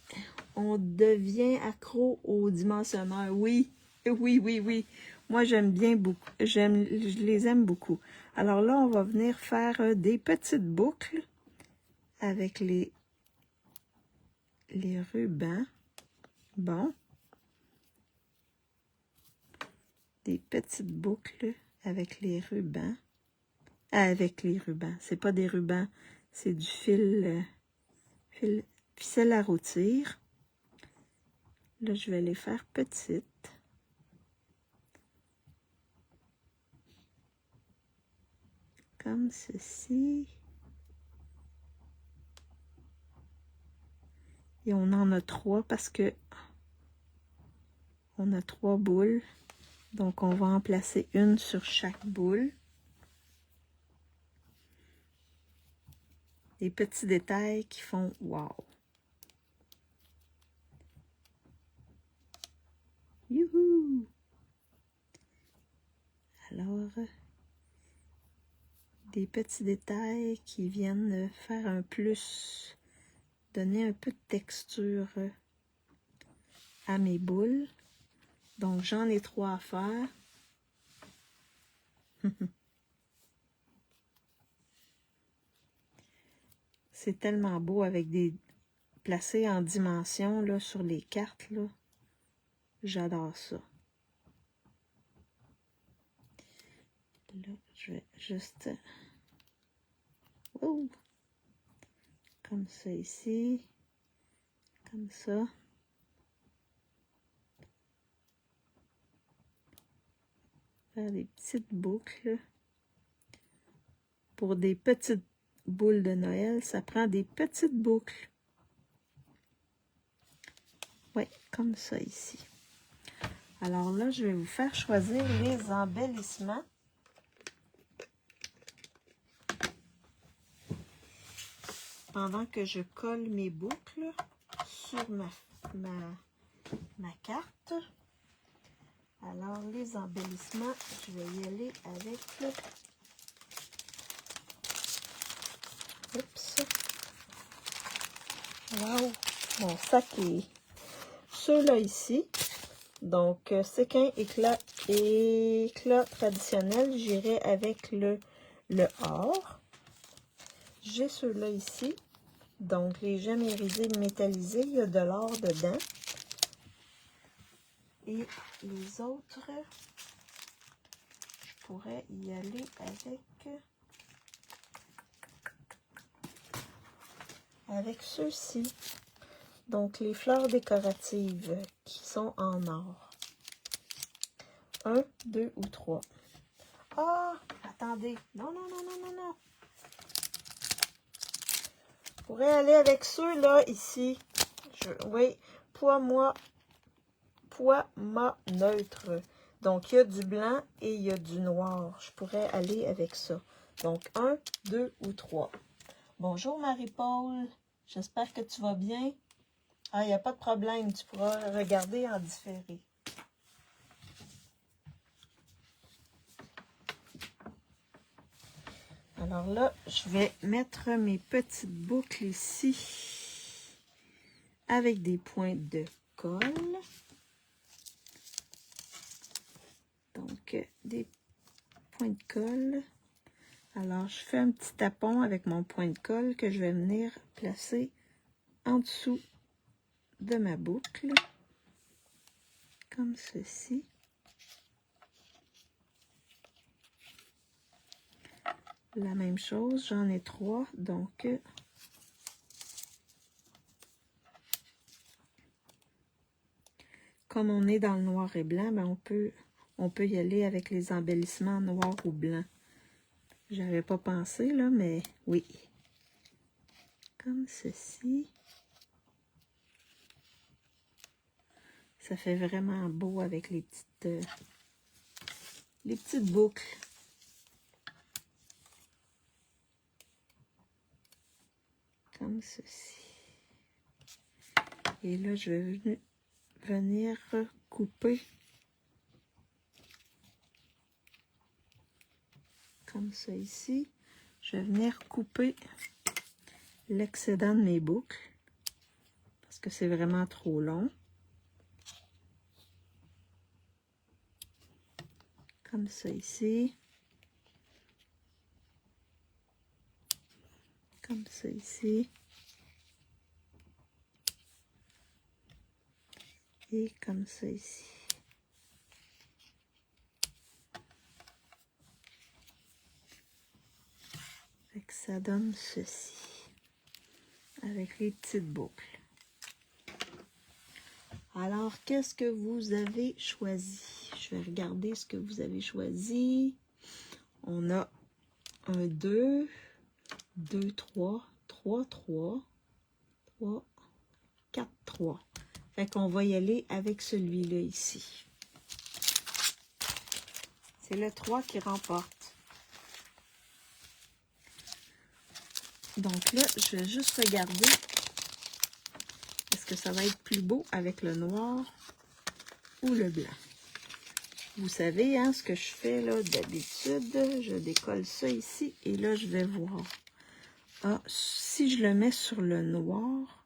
on devient accro au dimensionneur. Oui, Oui, oui, oui. Moi, j'aime bien beaucoup. Je les aime beaucoup. Alors là, on va venir faire des petites boucles avec les rubans. Bon. Des petites boucles avec les rubans. Avec les rubans. C'est pas des rubans, c'est du ficelle à rôtir. Là, je vais les faire petites. Comme ceci. Et on en a 3 parce que on a 3 boules. Donc, on va en placer une sur chaque boule. Des petits détails qui font wow. Youhou! Alors, des petits détails qui viennent faire un plus, donner un peu de texture à mes boules. Donc, j'en ai 3 à faire. C'est tellement beau avec des placés en dimension là, sur les cartes. Là. J'adore ça. Là, je vais juste... Oh! Comme ça ici. Comme ça. Faire des petites boucles. Pour des petites boules de Noël, ça prend des petites boucles. Oui, comme ça ici. Alors là, je vais vous faire choisir les embellissements. Pendant que je colle mes boucles sur ma carte. Alors, les embellissements, je vais y aller avec... Oups! Wow! Mon sac est... Ceux-là ici. Donc, séquin éclat traditionnel, j'irai avec le or. J'ai ceux-là ici. Donc, les gemmes iridées métallisées, il y a de l'or dedans. Et les autres, je pourrais y aller avec ceux-ci. Donc, les fleurs décoratives qui sont en or. 1, 2 ou 3. Ah, attendez. Non, non, non, non, non, non. Je pourrais aller avec ceux-là ici. Oui, poids mât neutre. Donc, il y a du blanc et il y a du noir. Je pourrais aller avec ça. Donc, 1, 2 ou 3. Bonjour Marie-Paul. J'espère que tu vas bien. Ah, il n'y a pas de problème. Tu pourras regarder en différé. Alors là, je vais mettre mes petites boucles ici avec des pointes de colle. Donc, des points de colle. Alors, je fais un petit tapon avec mon point de colle que je vais venir placer en dessous de ma boucle. Comme ceci. La même chose, j'en ai 3, donc comme on est dans le noir et blanc, ben on peut y aller avec les embellissements noir ou blanc. J'avais pas pensé là, mais oui. Comme ceci. Ça fait vraiment beau avec les petites boucles. Comme ceci. Et là, je vais venir couper comme ça ici. Je vais venir couper l'excédent de mes boucles parce que c'est vraiment trop long. comme ça ici. Comme ça ici. Et comme ça ici. Fait que ça donne ceci. Avec les petites boucles. Alors, qu'est-ce que vous avez choisi? Je vais regarder ce que vous avez choisi. On a un 2, 2, 3, 3, 3, 3, 4, 3. Fait qu'on va y aller avec celui-là ici. C'est le 3 qui remporte. Donc là, je vais juste regarder. Est-ce que ça va être plus beau avec le noir ou le blanc? Vous savez, hein, ce que je fais là d'habitude, je décolle ça ici et là, je vais voir. Ah, si je le mets sur le noir,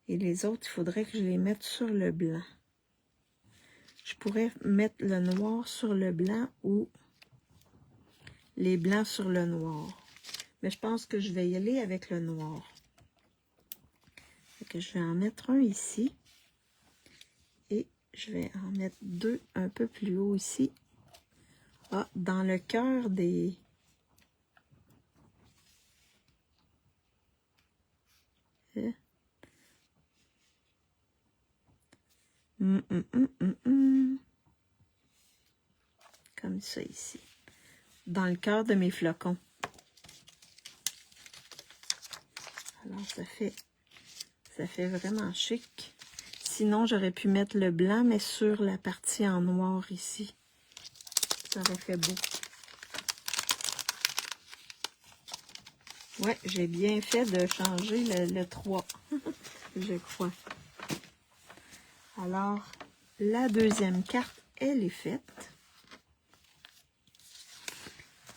et les autres, il faudrait que je les mette sur le blanc. Je pourrais mettre le noir sur le blanc ou les blancs sur le noir. Mais je pense que je vais y aller avec le noir. Fait que je vais en mettre un ici. Et je vais en mettre 2 un peu plus haut ici. Ah, dans le cœur des... Comme ça ici. Dans le cœur de mes flocons. Alors, ça fait vraiment chic. Sinon, j'aurais pu mettre le blanc, mais sur la partie en noir ici. Ça aurait fait beau. Ouais, j'ai bien fait de changer le 3, je crois. Alors, la deuxième carte, elle est faite.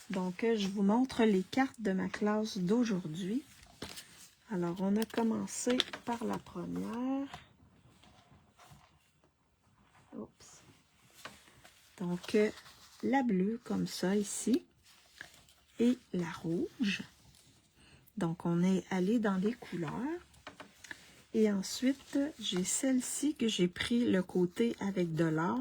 Donc, je vous montre les cartes de ma classe d'aujourd'hui. Alors, on a commencé par la première. Oups. Donc, la bleue, comme ça, ici. Et la rouge. Donc, on est allé dans les couleurs. Et ensuite, j'ai celle-ci que j'ai pris le côté avec de l'or.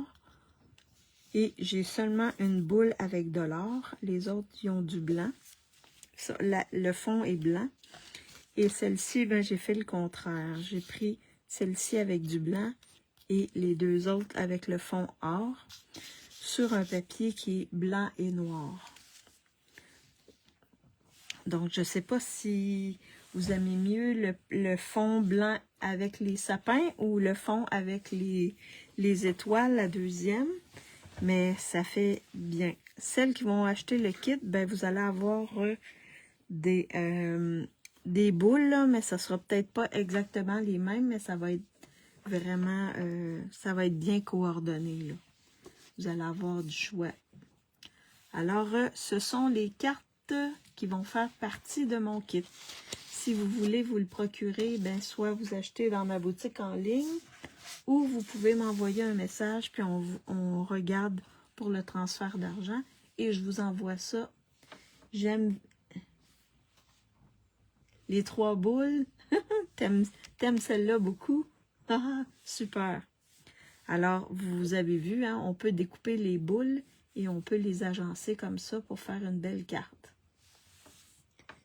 Et j'ai seulement une boule avec de l'or. Les autres, ils ont du blanc. Ça, le fond est blanc. Et celle-ci, ben, j'ai fait le contraire. J'ai pris celle-ci avec du blanc et les deux autres avec le fond or sur un papier qui est blanc et noir. Donc, je ne sais pas si vous aimez mieux le fond blanc avec les sapins ou le fond avec les étoiles, la deuxième. Mais ça fait bien. Celles qui vont acheter le kit, ben, vous allez avoir des boules, là, mais ça sera peut-être pas exactement les mêmes, mais ça va être vraiment, ça va être bien coordonné, là. Vous allez avoir du choix. Alors, ce sont les cartes qui vont faire partie de mon kit. Si vous voulez vous le procurer, ben, soit vous achetez dans ma boutique en ligne, ou vous pouvez m'envoyer un message, puis on regarde pour le transfert d'argent, et je vous envoie ça. J'aime les 3 boules. T'aimes celle-là beaucoup? Ah, super. Alors, vous avez vu, hein, on peut découper les boules et on peut les agencer comme ça pour faire une belle carte.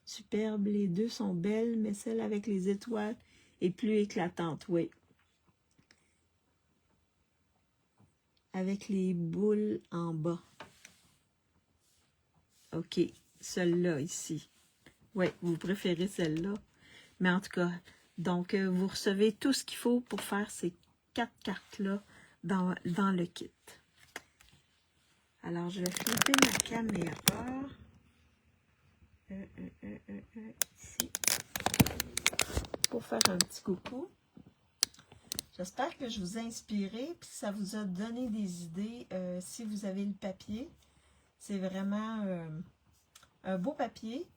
Superbe, les deux sont belles, mais celle avec les étoiles est plus éclatante, oui. Avec les boules en bas. OK, celle-là ici. Oui, vous préférez celle-là. Mais en tout cas, donc, vous recevez tout ce qu'il faut pour faire ces 4 cartes-là dans le kit. Alors, je vais flipper ma caméra. Ici. Pour faire un petit coucou. J'espère que je vous ai inspiré et que ça vous a donné des idées si vous avez le papier. C'est vraiment un beau papier.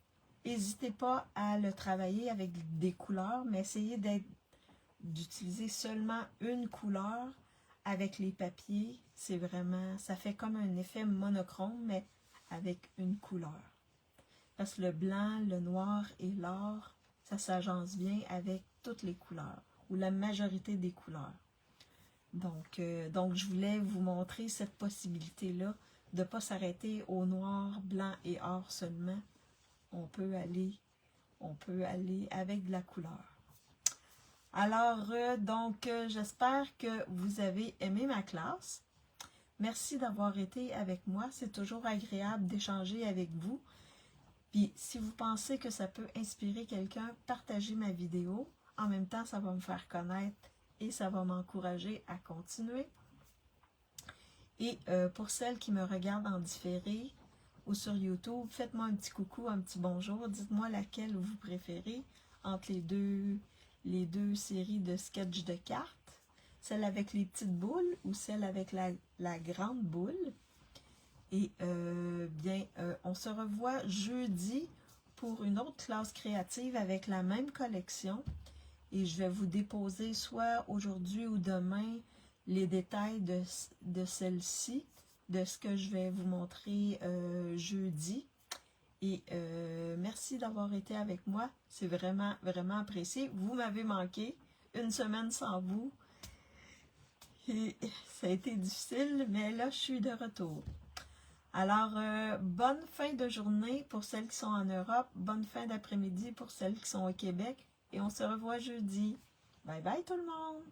N'hésitez pas à le travailler avec des couleurs, mais essayez d'utiliser seulement une couleur avec les papiers, c'est vraiment, ça fait comme un effet monochrome, mais avec une couleur. Parce que le blanc, le noir et l'or, ça s'agence bien avec toutes les couleurs, ou la majorité des couleurs. Donc, je voulais vous montrer cette possibilité-là de ne pas s'arrêter au noir, blanc et or seulement. On peut aller avec de la couleur. Alors, j'espère que vous avez aimé ma classe. Merci d'avoir été avec moi. C'est toujours agréable d'échanger avec vous. Puis, si vous pensez que ça peut inspirer quelqu'un, partagez ma vidéo. En même temps, ça va me faire connaître et ça va m'encourager à continuer. Et pour celles qui me regardent en différé ou sur YouTube, faites-moi un petit coucou, un petit bonjour. Dites-moi laquelle vous préférez entre les deux séries de sketchs de cartes. Celle avec les petites boules ou celle avec la grande boule. Et on se revoit jeudi pour une autre classe créative avec la même collection. Et je vais vous déposer soit aujourd'hui ou demain les détails de celle-ci, de ce que je vais vous montrer jeudi. Et merci d'avoir été avec moi. C'est vraiment, vraiment apprécié. Vous m'avez manqué. Une semaine sans vous. Et ça a été difficile, mais là, je suis de retour. Alors, bonne fin de journée pour celles qui sont en Europe. Bonne fin d'après-midi pour celles qui sont au Québec. Et on se revoit jeudi. Bye bye tout le monde!